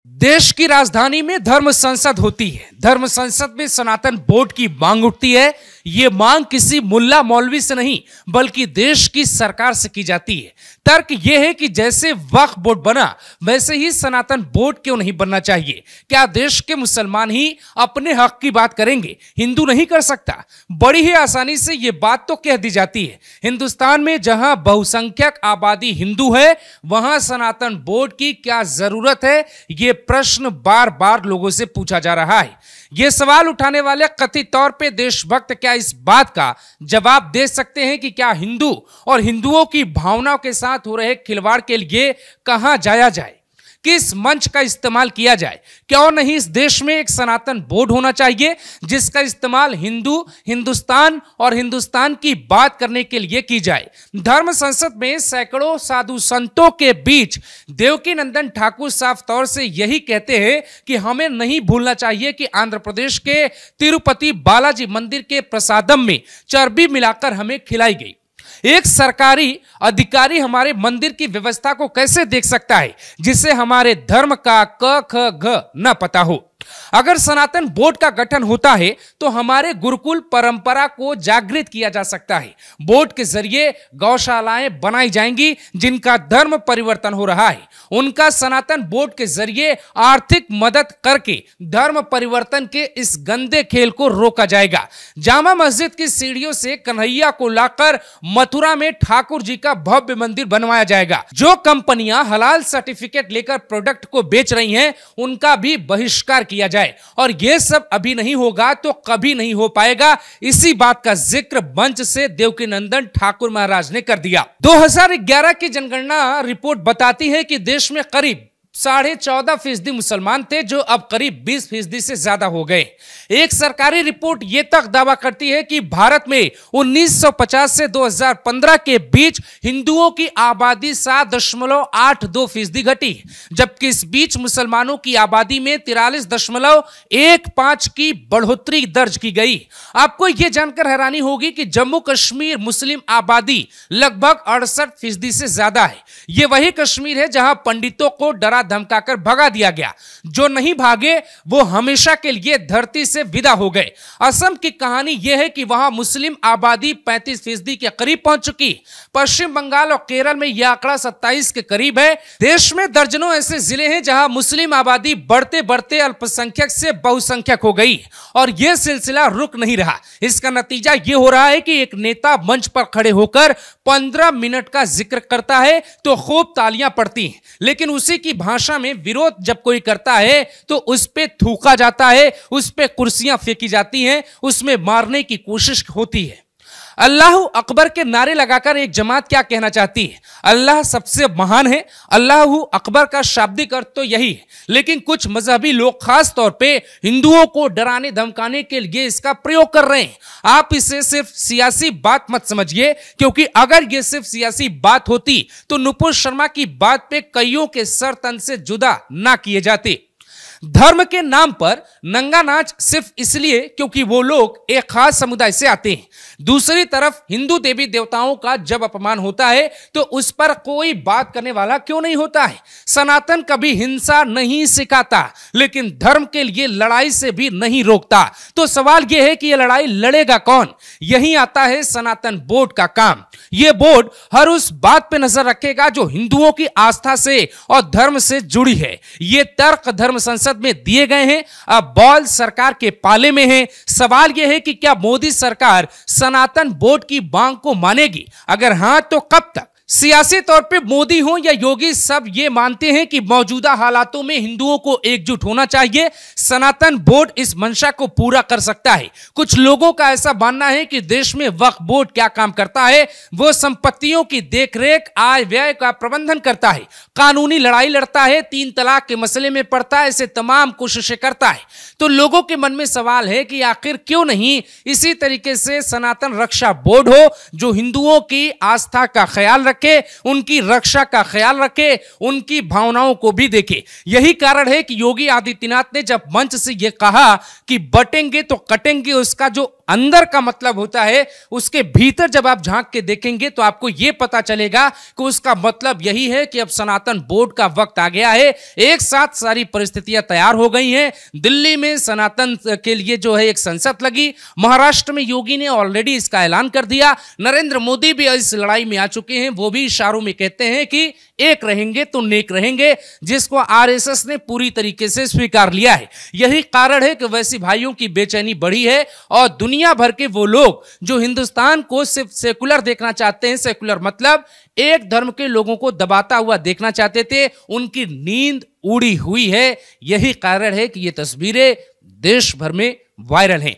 देश की राजधानी में धर्म संसद होती है। धर्म संसद में सनातन बोर्ड की मांग उठती है। ये मांग किसी मुल्ला मौलवी से नहीं बल्कि देश की सरकार से की जाती है। तर्क यह है कि जैसे वक्फ बोर्ड बना वैसे ही सनातन बोर्ड क्यों नहीं बनना चाहिए। क्या देश के मुसलमान ही अपने हक की बात करेंगे, हिंदू नहीं कर सकता? बड़ी ही आसानी से ये बात तो कह दी जाती है। हिंदुस्तान में जहां बहुसंख्यक आबादी हिंदू है वहां सनातन बोर्ड की क्या जरूरत है, ये प्रश्न बार बार लोगों से पूछा जा रहा है। ये सवाल उठाने वाले कथित तौर पे देशभक्त क्या इस बात का जवाब दे सकते हैं कि क्या हिंदू और हिंदुओं की भावनाओं के साथ हो रहे खिलवाड़ के लिए कहां जाया जाए, किस मंच का इस्तेमाल किया जाए? क्यों नहीं इस देश में एक सनातन बोर्ड होना चाहिए जिसका इस्तेमाल हिंदू, हिंदुस्तान और हिंदुस्तान की बात करने के लिए की जाए। धर्म संसद में सैकड़ों साधु संतों के बीच देवकीनंदन ठाकुर साफ तौर से यही कहते हैं कि हमें नहीं भूलना चाहिए कि आंध्र प्रदेश के तिरुपति बालाजी मंदिर के प्रसादम में चर्बी मिलाकर हमें खिलाई गई। एक सरकारी अधिकारी हमारे मंदिर की व्यवस्था को कैसे देख सकता है जिसे हमारे धर्म का क ख घ न पता हो? अगर सनातन बोर्ड का गठन होता है तो हमारे गुरुकुल परंपरा को जागृत किया जा सकता है। बोर्ड के जरिए गौशालाएं बनाई जाएंगी जिनका धर्म परिवर्तन हो रहा है। उनका सनातन बोर्ड के जरिए आर्थिक मदद करके धर्म परिवर्तन के इस गंदे खेल को रोका जाएगा। जामा मस्जिद की सीढ़ियों से कन्हैया को लाकर मथुरा में ठाकुर जी का भव्य मंदिर बनवाया जाएगा। जो कंपनियां हलाल सर्टिफिकेट लेकर प्रोडक्ट को बेच रही हैं उनका भी बहिष्कार किया जाए। और यह सब अभी नहीं होगा तो कभी नहीं हो पाएगा। इसी बात का जिक्र मंच से देवकीनंदन ठाकुर महाराज ने कर दिया। 2011 की जनगणना रिपोर्ट बताती है कि देश में करीब 14.5% मुसलमान थे जो अब करीब 20% से ज्यादा हो गए। एक सरकारी रिपोर्ट यह तक दावा करती है कि भारत में 1950 से 2015 के बीच हिंदुओं की आबादी 7.82% घटी, जबकि इस बीच मुसलमानों की आबादी में 43.15 की बढ़ोतरी दर्ज की गई। आपको यह जानकर हैरानी होगी कि जम्मू कश्मीर मुस्लिम आबादी लगभग 68% से ज्यादा है। यह वही कश्मीर है जहां पंडितों को डरा धमकाकर भगा दिया गया। जो नहीं भागे वो हमेशा के लिए धरती से विदा हो गए। असम की कहानी यह है कि वहां मुस्लिम आबादी 35% के करीब पहुंच चुकी। पश्चिम बंगाल और केरल में यह आंकड़ा 27 के करीब है। देश में दर्जनों ऐसे जिले हैं जहां मुस्लिम आबादी बढ़ते बढ़ते अल्पसंख्यक से बहुसंख्यक हो गई और यह सिलसिला रुक नहीं रहा। इसका नतीजा यह हो रहा है कि एक नेता मंच पर खड़े होकर 15 मिनट का जिक्र करता है तो खूब तालियां पड़ती हैं, लेकिन उसी की भाषा में विरोध जब कोई करता है तो उस पे थूका जाता है, उस पे कुर्सियां फेंकी जाती हैं, उसमें मारने की कोशिश होती है। अल्लाह अकबर के नारे लगाकर एक जमात क्या कहना चाहती है? अल्लाह सबसे महान है। अल्लाह अकबर का शाब्दिक अर्थ तो यही है, लेकिन कुछ मजहबी लोग खास तौर पे हिंदुओं को डराने धमकाने के लिए इसका प्रयोग कर रहे हैं। आप इसे सिर्फ सियासी बात मत समझिए, क्योंकि अगर यह सिर्फ सियासी बात होती तो नुपुर शर्मा की बात पे कईयों के सर तन से जुदा ना किए जाते। धर्म के नाम पर नंगा नाच सिर्फ इसलिए क्योंकि वो लोग एक खास समुदाय से आते हैं। दूसरी तरफ हिंदू देवी देवताओं का जब अपमान होता है तो उस पर कोई बात करने वाला क्यों नहीं होता है? सनातन कभी हिंसा नहीं सिखाता, लेकिन धर्म के लिए लड़ाई से भी नहीं रोकता। तो सवाल यह है कि यह लड़ाई लड़ेगा कौन? यही आता है सनातन बोर्ड का काम। यह बोर्ड हर उस बात पे नजर रखेगा जो हिंदुओं की आस्था से और धर्म से जुड़ी है। ये तर्क धर्म संसद में दिए गए हैं। अब बॉल सरकार के पाले में है। सवाल यह है कि क्या मोदी सरकार सनातन बोर्ड की मांग को मानेगी? अगर हां तो कब तक? सियासी तौर पे मोदी हो या योगी, सब ये मानते हैं कि मौजूदा हालातों में हिंदुओं को एकजुट होना चाहिए। सनातन बोर्ड इस मंशा को पूरा कर सकता है। कुछ लोगों का ऐसा मानना है कि देश में वक्फ बोर्ड क्या काम करता है? वो संपत्तियों की देखरेख, आय व्यय का प्रबंधन करता है, कानूनी लड़ाई लड़ता है, 3 तलाक के मसले में पड़ता है, ऐसे तमाम कोशिशें करता है। तो लोगों के मन में सवाल है कि आखिर क्यों नहीं इसी तरीके से सनातन रक्षा बोर्ड हो जो हिंदुओं की आस्था का ख्याल रखे, रखे, उनकी रक्षा का ख्याल रखे, उनकी भावनाओं को भी देखे। यही कारण है कि योगी आदित्यनाथ ने जब मंच से यह कहा कि बटेंगे तो कटेंगे, उसका जो अंदर का मतलब होता है, उसके भीतर जब आप झांक के देखेंगे तो आपको यह पता चलेगा कि उसका मतलब यही है कि अब सनातन बोर्ड का वक्त आ गया है। एक साथ सारी परिस्थितियां तैयार हो गई हैं। दिल्ली में सनातन के लिए जो है एक संसद लगी, महाराष्ट्र में योगी ने ऑलरेडी इसका ऐलान कर दिया, नरेंद्र मोदी भी इस लड़ाई में आ चुके हैं। वो भी इशारों में कहते हैं कि एक रहेंगे तो नेक रहेंगे, जिसको आरएसएस ने पूरी तरीके से स्वीकार लिया है। यही कारण है कि वैसी भाइयों की बेचैनी बढ़ी है और दुनिया भर के वो लोग जो हिंदुस्तान को सिर्फ सेकुलर देखना चाहते हैं, सेकुलर मतलब एक धर्म के लोगों को दबाता हुआ देखना चाहते थे, उनकी नींद उड़ी हुई है। यही कारण है कि ये तस्वीरें देश भर में वायरल हैं।